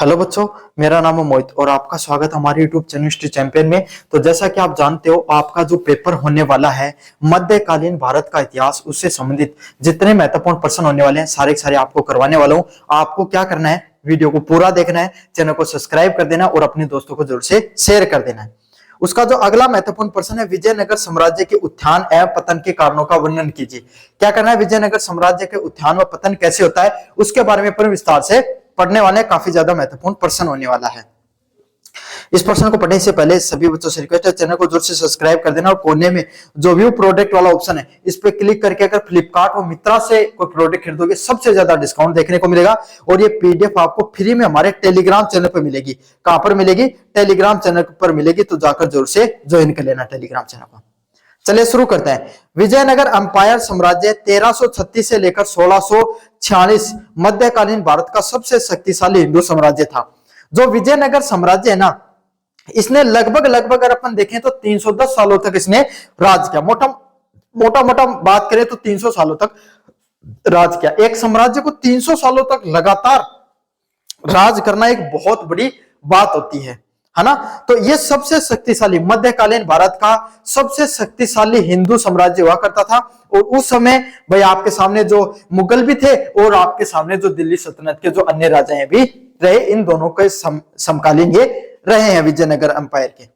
Hello बच्चों, मेरा नाम है मोहित और आपका स्वागत हमारे YouTube चैनल हिस्ट्री चैंपियन में। तो जैसा कि आप जानते हो, आपका जो पेपर होने वाला है मध्यकालीन भारत का इतिहास, उससे संबंधित जितने महत्वपूर्ण प्रश्न होने वाले हैं सारे के सारे आपको करवाने वाला हूं। आपको क्या करना है, वीडियो को पूरा देखना है, चैनल को सब्सक्राइब कर देना और अपने दोस्तों को जरूर से शेयर कर देना है। उसका जो अगला महत्वपूर्ण प्रश्न है, विजयनगर साम्राज्य के उत्थान एवं पतन के कारणों का वर्णन कीजिए। क्या करना है, विजयनगर साम्राज्य के उत्थान व पतन कैसे होता है उसके बारे में विस्तार से पढ़ने वाले। काफी ज्यादा महत्वपूर्ण प्रश्न होने वाला है। इस प्रश्न को पढ़ने से पहले सभी बच्चों से रिक्वेस्ट है, चैनल को जरूर से सब्सक्राइब कर देना और कोने में जो व्यू प्रोडक्ट वाला ऑप्शन है इस पे क्लिक करके अगर फ्लिपकार्ट और मित्रा से कोई प्रोडक्ट खरीदोगे सबसे ज्यादा डिस्काउंट देखने को मिलेगा। और ये पीडीएफ आपको फ्री में हमारे टेलीग्राम चैनल पर मिलेगी। कहां पर मिलेगी? टेलीग्राम चैनल पर मिलेगी। तो जाकर जरूर से ज्वाइन कर लेना टेलीग्राम चैनल को। चलिए शुरू करते हैं। विजयनगर अंपायर साम्राज्य 1336 से लेकर 1646 मध्यकालीन भारत का सबसे शक्तिशाली हिंदू साम्राज्य था। जो विजयनगर साम्राज्य है ना, इसने लगभग अगर अपन देखें तो 310 सालों तक इसने राज किया। मोटा बात करें तो 300 सालों तक राज किया। एक साम्राज्य को 300 सालों तक लगातार राज करना एक बहुत बड़ी बात होती है ना। तो ये सबसे शक्तिशाली मध्यकालीन भारत का सबसे शक्तिशाली हिंदू साम्राज्य हुआ करता था। और उस समय भाई आपके सामने जो मुगल भी थे और आपके सामने जो दिल्ली सल्तनत के जो अन्य राजा भी रहे, इन दोनों के समकालीन ये रहे हैं विजयनगर अंपायर के।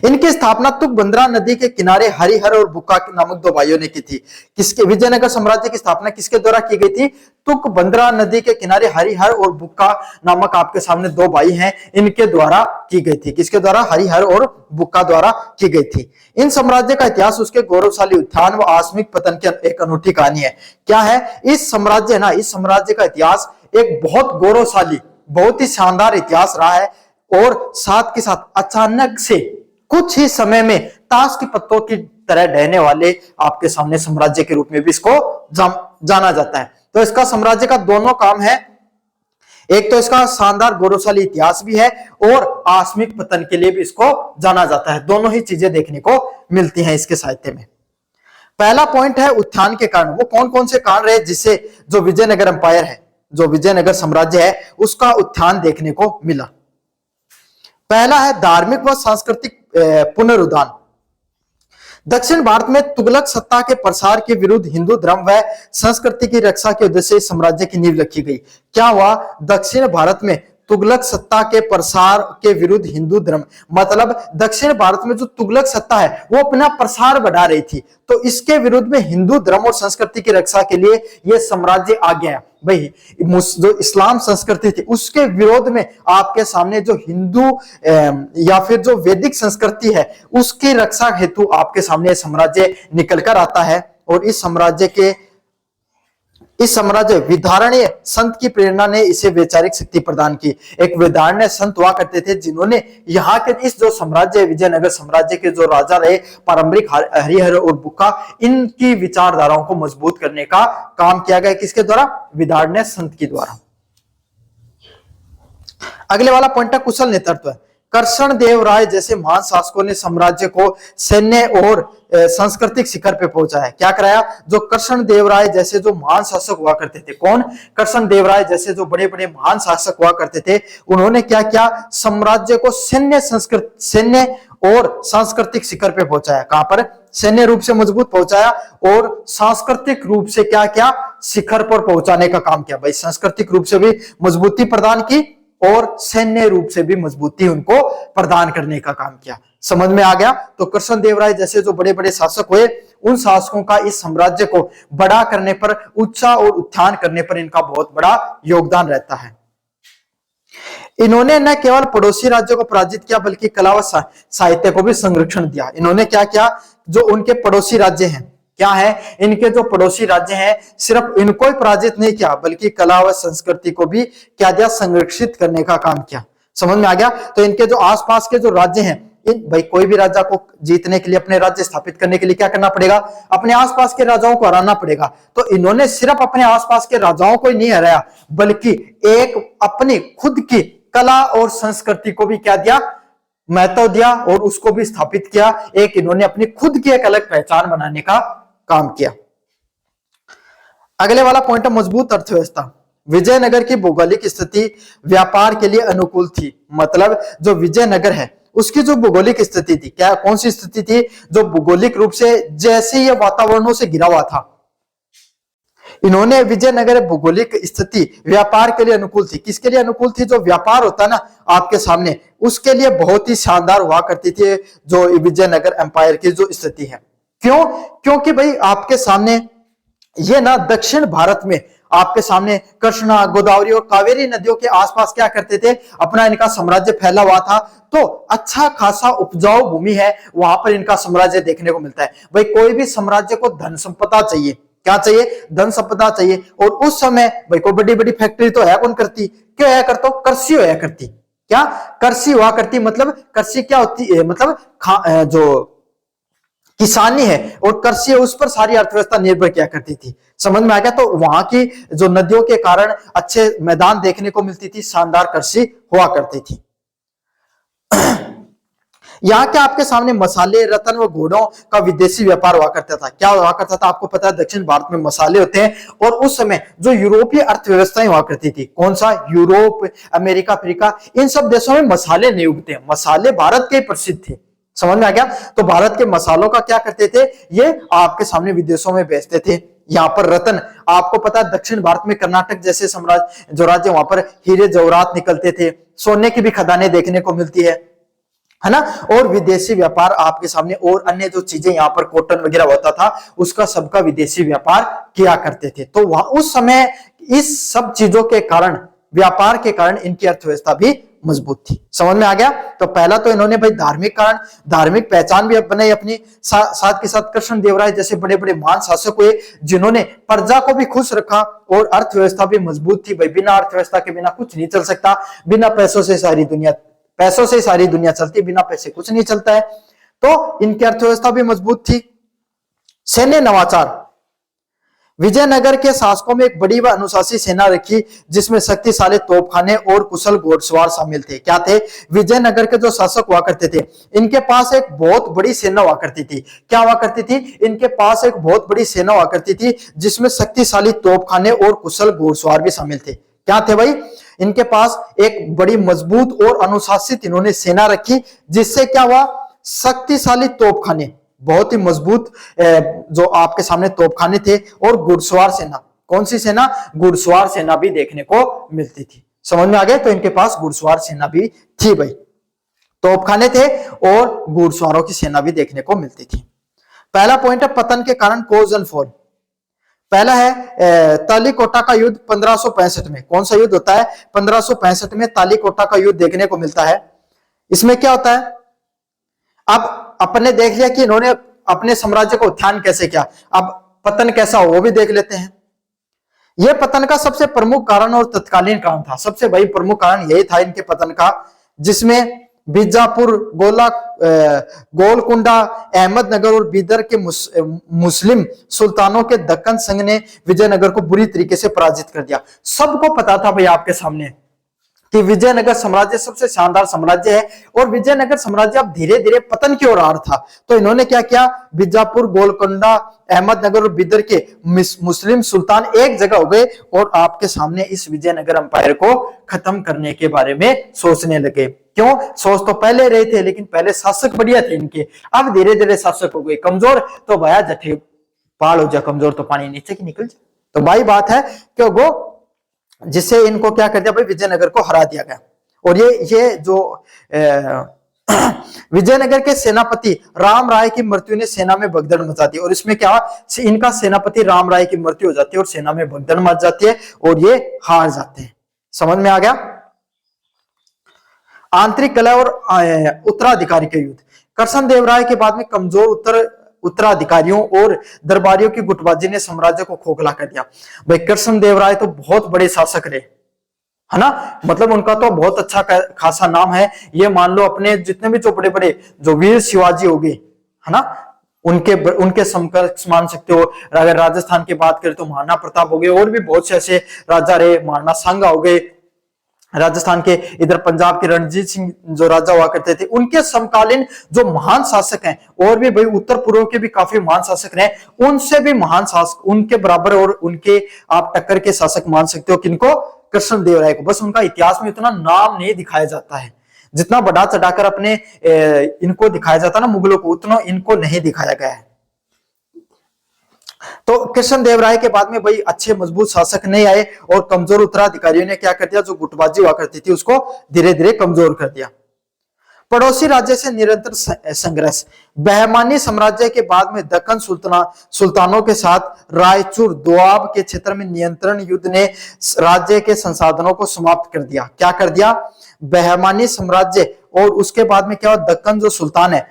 इनकी स्थापना तुंगभद्रा नदी के किनारे हरिहर और बुक्का नामक दो भाइयों ने की थी। किसके? विजयनगर साम्राज्य की स्थापना किसके द्वारा की गई थी? तुंगभद्रा नदी के किनारे हरिहर और बुक्का नामक आपके सामने दो भाई हैं, इनके द्वारा की गई थी। किसके द्वारा? हरिहर और बुक्का द्वारा की गई थी। इन साम्राज्य का इतिहास उसके गौरवशाली उत्थान व आकस्मिक पतन की एक अनूठी कहानी है। क्या है? इस साम्राज्य का इतिहास एक बहुत गौरवशाली, बहुत ही शानदार इतिहास रहा है। और साथ के साथ अचानक से कुछ ही समय में ताश के पत्तों की तरह ढहने वाले आपके सामने साम्राज्य के रूप में भी इसको जाना जाता है। तो इसका साम्राज्य का दोनों काम है, एक तो इसका शानदार गौरवशाली इतिहास भी है और आकस्मिक पतन के लिए भी इसको जाना जाता है। दोनों ही चीजें देखने को मिलती हैं इसके साहित्य में। पहला पॉइंट है उत्थान के कारण। वो कौन कौन से कारण रहे जिससे जो विजयनगर अंपायर है, जो विजयनगर साम्राज्य है, उसका उत्थान देखने को मिला। पहला है धार्मिक व सांस्कृतिक पुनरुत्थान। दक्षिण भारत में तुगलक सत्ता के प्रसार के विरुद्ध हिंदू धर्म व संस्कृति की रक्षा के उद्देश्य से साम्राज्य की नींव रखी गई। क्या हुआ? दक्षिण भारत में तुगलक सत्ता के प्रसार के विरुद्ध हिंदू धर्म, मतलब दक्षिण भारत में जो तुगलक सत्ता है वो अपना प्रसार बढ़ा रही थी, तो इसके विरुद्ध में हिंदू धर्म और संस्कृति की रक्षा के लिए यह साम्राज्य आ गया। भाई जो इस्लाम संस्कृति थी उसके विरोध में आपके सामने जो हिंदू या फिर जो वैदिक संस्कृति है उसकी रक्षा हेतु आपके सामने साम्राज्य निकल कर आता है। और इस साम्राज्य विधारणीय संत की प्रेरणा ने इसे वैचारिक शक्ति प्रदान की। एक विधारणीय संत हुआ करते थे जिन्होंने यहाँ के इस जो साम्राज्य विजयनगर साम्राज्य के जो राजा रहे पारंपरिक हरिहर और बुक्का, इनकी विचारधाराओं को मजबूत करने का काम किया गया। किसके द्वारा? विधारणीय संत के द्वारा। अगले वाला पॉइंट है कुशल नेतृत्व। कृष्णदेव राय जैसे महान शासकों ने साम्राज्य को सैन्य और सांस्कृतिक शिखर पे पहुंचाया। क्या कराया? जो कृष्णदेव राय जैसे जो महान शासक हुआ करते थे, कौन? कृष्णदेव राय जैसे जो बड़े बड़े महान शासक हुआ करते थे, उन्होंने क्या किया? साम्राज्य को सैन्य और सांस्कृतिक शिखर पे पहुंचाया। कहां पर? सैन्य रूप से मजबूत पहुंचाया और सांस्कृतिक रूप से क्या क्या शिखर पर पहुंचाने का काम किया। भाई सांस्कृतिक रूप से भी मजबूती प्रदान की और सैन्य रूप से भी मजबूती उनको प्रदान करने का काम किया। समझ में आ गया? तो कृष्णदेव राय जैसे जो बड़े बड़े शासक हुए, उन शासकों का इस साम्राज्य को बड़ा करने पर, ऊंचा और उत्थान करने पर इनका बहुत बड़ा योगदान रहता है। इन्होंने न केवल पड़ोसी राज्यों को पराजित किया बल्कि कला व साहित्य को भी संरक्षण दिया। इन्होंने क्या किया? जो उनके पड़ोसी राज्य हैं, क्या है? इनके जो पड़ोसी राज्य हैं, सिर्फ इनको ही पराजित नहीं किया बल्कि कला व संस्कृति को भी क्या दिया? संरक्षित करने का काम किया। समझ में आ गया? तो इनके जो आसपास के जो राज्य हैं, भाई कोई भी राजा को जीतने के लिए, अपने राज्य स्थापित करने के लिए क्या करना पड़ेगा? अपने आसपास के राजाओं को हराना पड़ेगा। तो इन्होंने सिर्फ अपने आसपास के राजाओं को ही नहीं हराया बल्कि एक अपनी खुद की कला और संस्कृति को भी क्या दिया? महत्व दिया और उसको भी स्थापित किया। एक इन्होंने अपनी खुद की एक अलग पहचान बनाने का काम किया। अगले वाला पॉइंट है मजबूत अर्थव्यवस्था। विजयनगर की भौगोलिक स्थिति व्यापार के लिए अनुकूल थी। मतलब जो विजयनगर है उसकी जो भौगोलिक स्थिति थी, क्या कौन सी स्थिति थी, जो भौगोलिक रूप से जैसे ये वातावरणों से घिरा हुआ था, इन्होंने विजयनगर भौगोलिक स्थिति व्यापार के लिए अनुकूल थी। किसके लिए अनुकूल थी? जो व्यापार होता ना आपके सामने, उसके लिए बहुत ही शानदार हुआ करती थी जो विजयनगर एम्पायर की जो स्थिति है। क्यों? क्योंकि भाई आपके सामने ये ना दक्षिण भारत में आपके सामने कृष्णा, गोदावरी और कावेरी नदियों के आसपास क्या करते थे, अपना इनका साम्राज्य फैला हुआ था। तो अच्छा खासा उपजाऊ भूमि है, वहां पर इनका साम्राज्य देखने को मिलता है। भाई कोई भी साम्राज्य को धन संपदा चाहिए, क्या चाहिए? धन संपदा चाहिए। और उस समय भाई कोई बड़ी बड़ी फैक्ट्री तो है कौन करती? क्यों है करता? कृषि होया करती। क्या? कृषि हुआ करती। मतलब कृषि क्या होती है? मतलब जो किसानी है और कृषि है, उस पर सारी अर्थव्यवस्था निर्भर किया करती थी। समझ में आ गया? तो वहां की जो नदियों के कारण अच्छे मैदान देखने को मिलती थी, शानदार कृषि हुआ करती थी। यहाँ के आपके सामने मसाले, रत्न व घोड़ों का विदेशी व्यापार हुआ करता था। क्या हुआ करता था? आपको पता है दक्षिण भारत में मसाले होते हैं, और उस समय जो यूरोपीय अर्थव्यवस्थाएं हुआ करती थी, कौन सा? यूरोप, अमेरिका, अफ्रीका, इन सब देशों में मसाले नहीं उगते। मसाले भारत के प्रसिद्ध थे। समझ में आ गया? तो भारत के मसालों का क्या करते थे, ये आपके सामने विदेशों में बेचते थे। यहाँ पर रत्न, आपको पता है दक्षिण भारत में कर्नाटक जैसे साम्राज्य जो राज्य, वहां पर हीरे जवाहरात निकलते थे, सोने की भी खदानें देखने को मिलती है ना। और विदेशी व्यापार आपके सामने, और अन्य जो चीजें यहाँ पर कॉटन वगैरह होता था, उसका सबका विदेशी व्यापार किया करते थे। तो वहां उस समय इस सब चीजों के कारण, व्यापार के कारण इनकी अर्थव्यवस्था भी मजबूत थी। समझ में आ गया? तो पहला तो इन्होंने भाई धार्मिक कारण, धार्मिक पहचान भी बनाई अपनी, साथ के साथ कृष्णदेवराय जैसे बड़े बड़े महान शासक हुए जिन्होंने प्रजा को भी खुश रखा, और अर्थव्यवस्था भी मजबूत थी। भाई बिना अर्थव्यवस्था के बिना कुछ नहीं चल सकता। बिना पैसों से सारी दुनिया चलती, बिना पैसे कुछ नहीं चलता है। तो इनकी अर्थव्यवस्था भी मजबूत थी। सैन्य नवाचार, विजयनगर के शासकों में एक बड़ी व अनुशासित सेना रखी, जिसमें शक्तिशाली तोपखाने और कुशल घोड़सवार शामिल थे। क्या थे? विजयनगर के जो शासक हुआ करते थे, इनके पास एक बहुत बड़ी सेना हुआ करती थी। क्या हुआ करती थी? इनके पास एक बहुत बड़ी सेना हुआ करती थी, जिसमें शक्तिशाली तोपखाने और कुशल घोड़सवार भी शामिल थे। क्या थे भाई? इनके पास एक बड़ी मजबूत और अनुशासित इन्होंने सेना रखी, जिससे क्या हुआ? शक्तिशाली तोपखाने, बहुत ही मजबूत जो आपके सामने तोपखाने थे, और घुड़सवार सेना। कौन सी सेना? घुड़सवार सेना भी देखने को मिलती थी। समझ में आ गया? तो इनके पास घुड़सवार सेना भी थी। भाई तोपखाने थे और घुड़सवारों की सेना भी देखने को मिलती थी। पहला पॉइंट है पतन के कारण, कॉज एंड फॉल। पहला है तालीकोटा का युद्ध 1565 में। कौन सा युद्ध होता है? 1565 में तालीकोटा का युद्ध देखने को मिलता है। इसमें क्या होता है? अब अपने देख लिया कि इन्होंने अपने साम्राज्य को उत्थान कैसे किया, अब पतन कैसा हो वो भी देख लेते हैं। यह पतन का सबसे प्रमुख कारण और तत्कालीन कारण था, सबसे बड़ी प्रमुख कारण यही था इनके पतन का, जिसमें बीजापुर, गोलकुंडा, अहमदनगर और बीदर के मुस्लिम सुल्तानों के दक्कन संघ ने विजयनगर को बुरी तरीके से पराजित कर दिया। सबको पता था भाई आपके सामने कि विजयनगर साम्राज्य सबसे शानदार साम्राज्य है, और विजयनगर साम्राज्य अब धीरे धीरे पतन की ओर आ रहा था। तो इन्होंने क्या किया? बीजापुर, गोलकुंडा, अहमदनगर और बिदर के मुस्लिम सुल्तान एक जगह हो गए, और आपके सामने इस विजयनगर अंपायर को खत्म करने के बारे में सोचने लगे। क्यों? सोच तो पहले रहे थे, लेकिन पहले शासक बढ़िया थे इनके, अब धीरे धीरे शासक हो गए कमजोर। तो भया जठे पाल हो जा कमजोर, तो पानी नीचे की निकल जाए। तो भाई बात है कि वो जिससे इनको क्या कर दिया भाई, विजयनगर को हरा दिया गया। और ये जो विजयनगर के सेनापति राम राय की मृत्यु ने सेना में भगदड़ मचा दी, और इसमें क्या, इनका सेनापति राम राय की मृत्यु हो जाती है और सेना में भगदड़ मच जाती है, और ये हार जाते हैं। समझ में आ गया? आंतरिक कलह और उत्तराधिकारी के युद्ध। कृष्णदेवराय के बाद में कमजोर उत्तराधिकारियों और दरबारियों की गुटबाजी ने साम्राज्य को खोखला कर दिया। भाई कृष्णदेवराय तो बहुत बड़े शासक रहे, है ना, मतलब उनका तो बहुत अच्छा खासा नाम है। ये मान लो अपने जितने भी जो बड़े बड़े जो वीर शिवाजी हो गए, है ना, उनके समकक्ष मान सकते हो। अगर राजस्थान की बात करें तो महाराणा प्रताप हो गए, और भी बहुत से ऐसे राजा रहे, महाराणा सांगा हो गए, राजस्थान के, इधर पंजाब के रणजीत सिंह जो राजा हुआ करते थे, उनके समकालीन जो महान शासक हैं, और भी भाई उत्तर पूर्व के भी काफी महान शासक रहे, उनसे भी महान शासक, उनके बराबर और उनके आप टक्कर के शासक मान सकते हो किनको, कृष्णदेवराय को। बस उनका इतिहास में इतना नाम नहीं दिखाया जाता है, जितना बढ़ा चढ़ाकर अपने इनको दिखाया जाता है ना मुगलों को, उतना इनको नहीं दिखाया गया है। तो कृष्णदेवराय के बाद में भाई अच्छे मजबूत शासक नहीं आए, और कमजोर उत्तराधिकारियों ने क्या कर दिया, जो गुटबाजी हुआ करती थी उसको धीरे धीरे कमजोर कर दिया। पड़ोसी राज्य से निरंतर संघर्ष। बहमानी साम्राज्य के बाद में दक्कन सुल्तानों के साथ रायचूर दोआब के क्षेत्र में नियंत्रण युद्ध ने राज्य के संसाधनों को समाप्त कर दिया। क्या कर दिया, बहमानी साम्राज्य और उसके बाद में क्या हुआ, दक्कन जो सुल्तान है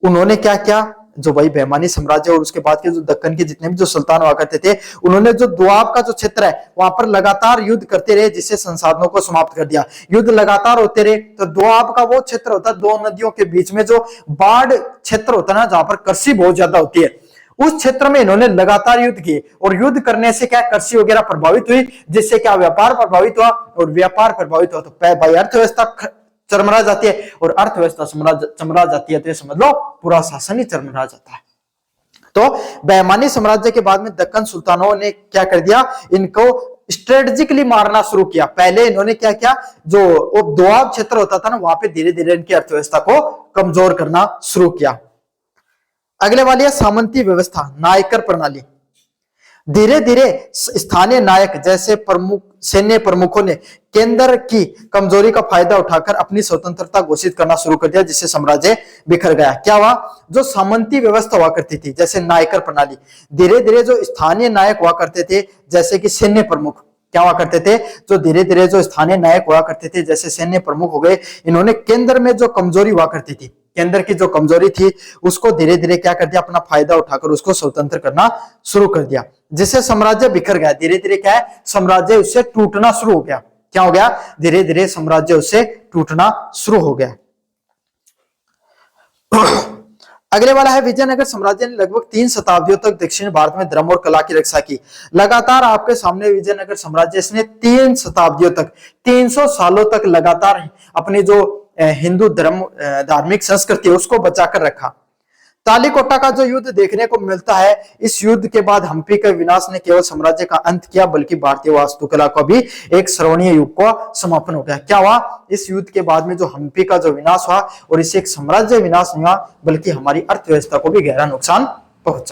उन्होंने क्या किया, जो भाई बहमानी साम्राज्य और उसके बाद के जो दक्कन के जितने भी जो सुल्तान हुआ करते थे, उन्होंने जो दोआब का जो क्षेत्र है वहां पर लगातार युद्ध करते रहे, जिससे संसाधनों को समाप्त कर दिया। युद्ध लगातार होते रहे, तो दोआब का वो क्षेत्र होता है दो नदियों के बीच में, जो बाढ़ क्षेत्र होता है ना, जहां पर कृषि बहुत ज्यादा होती है, उस क्षेत्र में इन्होंने लगातार युद्ध किए, और युद्ध करने से क्या कृषि वगैरह प्रभावित हुई, जिससे क्या व्यापार प्रभावित हुआ, और व्यापार प्रभावित हुआ तो भाई अर्थव्यवस्था चरमरा जाती है, और अर्थव्यवस्था चरमरा जाती है तो ये समझ लो पूरा शासन ही चरमरा जाता है। तो बहमानी साम्राज्य के बाद में दक्कन सुल्तानों ने क्या कर दिया, इनको स्ट्रेटेजिकली मारना शुरू किया। पहले इन्होंने क्या किया, जो दोआब क्षेत्र होता था ना, वहां पे धीरे धीरे इनकी अर्थव्यवस्था को कमजोर करना शुरू किया। अगले वाली है सामंती व्यवस्था, नायकर प्रणाली। धीरे धीरे स्थानीय नायक जैसे प्रमुख सैन्य प्रमुखों ने केंद्र की कमजोरी का फायदा उठाकर अपनी स्वतंत्रता घोषित करना शुरू कर दिया, जिससे साम्राज्य बिखर गया। क्या हुआ, जो सामंती व्यवस्था हुआ करती थी जैसे नायकर प्रणाली, धीरे धीरे जो स्थानीय नायक हुआ करते थे जैसे कि सैन्य प्रमुख क्या हुआ करते थे, जो धीरे धीरे जो स्थानीय नायक हुआ करते थे जैसे सैन्य प्रमुख हो गए, इन्होंने केंद्र में जो कमजोरी हुआ करती थी, केंद्र की जो कमजोरी थी उसको धीरे धीरे क्या कर दिया, अपना फायदा उठाकर उसको स्वतंत्र करना शुरू कर दिया, जिससे साम्राज्य बिखर गया। धीरे धीरे क्या है, साम्राज्य उससे टूटना शुरू हो गया। क्या हो गया, धीरे धीरे साम्राज्य उससे टूटना शुरू हो गया। अगले वाला है विजयनगर साम्राज्य ने लगभग 3 शताब्दियों तक दक्षिण भारत में धर्म और कला की रक्षा की। लगातार आपके सामने विजयनगर साम्राज्य इसने 3 शताब्दियों तक 300 सालों तक लगातार अपनी जो हिंदू धर्म धार्मिक संस्कृति उसको बचाकर रखा। तालीकोटा का जो युद्ध देखने को मिलता है, इस युद्ध के बाद हम्पी के विनाश ने केवल साम्राज्य का अंत किया, बल्कि भारतीय वास्तुकला का भी एक स्वर्णीय युग का समापन हो गया। क्या हुआ, इस युद्ध के बाद में जो हम्पी का जो विनाश हुआ, और इससे एक साम्राज्य विनाश नहीं हुआ बल्कि हमारी अर्थव्यवस्था को भी गहरा नुकसान पहुंचा।